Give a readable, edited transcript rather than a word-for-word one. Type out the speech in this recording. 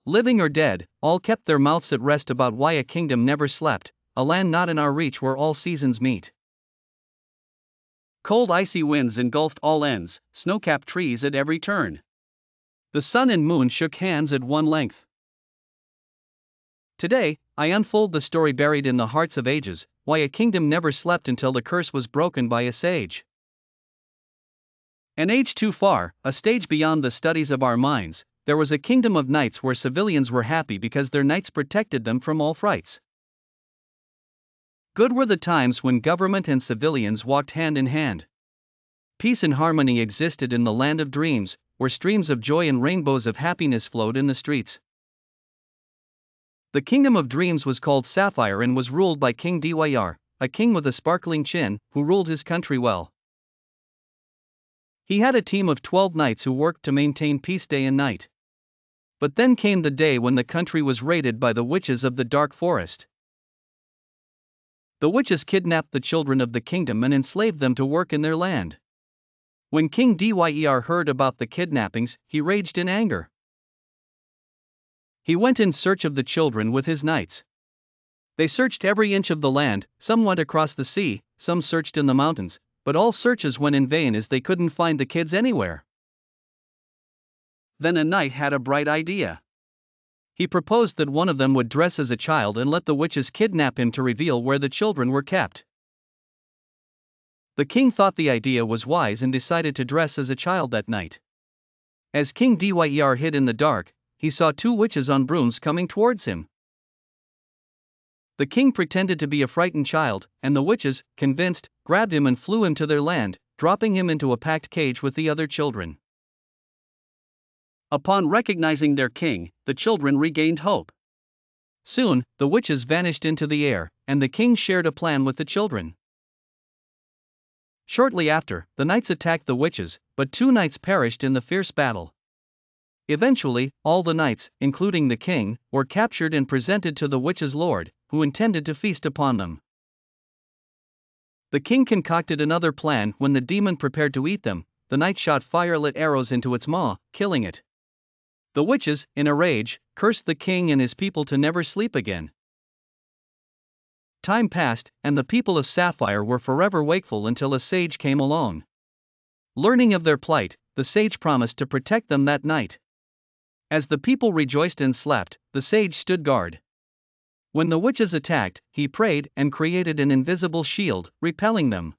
Living or dead, all kept their mouths at rest about why a kingdom never slept, a land not in our reach where all seasons meet. Cold icy winds engulfed all ends, snow-capped trees at every turn. The sun and moon shook hands at one length. Today, I unfold the story buried in the hearts of ages, why a kingdom never slept until the curse was broken by a sage. An age too far, a stage beyond the studies of our minds, there was a kingdom of knights where civilians were happy because their knights protected them from all frights. Good were the times when government and civilians walked hand in hand. Peace and harmony existed in the land of dreams, where streams of joy and rainbows of happiness flowed in the streets. The kingdom of dreams was called Sapphire and was ruled by King Dyr, a king with a sparkling chin, who ruled his country well. He had a team of 12 knights who worked to maintain peace day and night. But then came the day when the country was raided by the witches of the dark forest. The witches kidnapped the children of the kingdom and enslaved them to work in their land. When King Dyr heard about the kidnappings, he raged in anger. He went in search of the children with his knights. They searched every inch of the land, some went across the sea, some searched in the mountains, but all searches went in vain as they couldn't find the kids anywhere. Then a knight had a bright idea. He proposed that one of them would dress as a child and let the witches kidnap him to reveal where the children were kept. The king thought the idea was wise and decided to dress as a child that night. As King Dyr hid in the dark, he saw 2 witches on brooms coming towards him. The king pretended to be a frightened child, and the witches, convinced, grabbed him and flew him to their land, dropping him into a packed cage with the other children. Upon recognizing their king, the children regained hope. Soon, the witches vanished into the air, and the king shared a plan with the children. Shortly after, the knights attacked the witches, but 2 knights perished in the fierce battle. Eventually, all the knights, including the king, were captured and presented to the witches' lord, who intended to feast upon them. The king concocted another plan. When the demon prepared to eat them, the knight shot fire-lit arrows into its maw, killing it. The witches, in a rage, cursed the king and his people to never sleep again. Time passed, and the people of Sapphire were forever wakeful until a sage came along. Learning of their plight, the sage promised to protect them that night. As the people rejoiced and slept, the sage stood guard. When the witches attacked, he prayed and created an invisible shield, repelling them.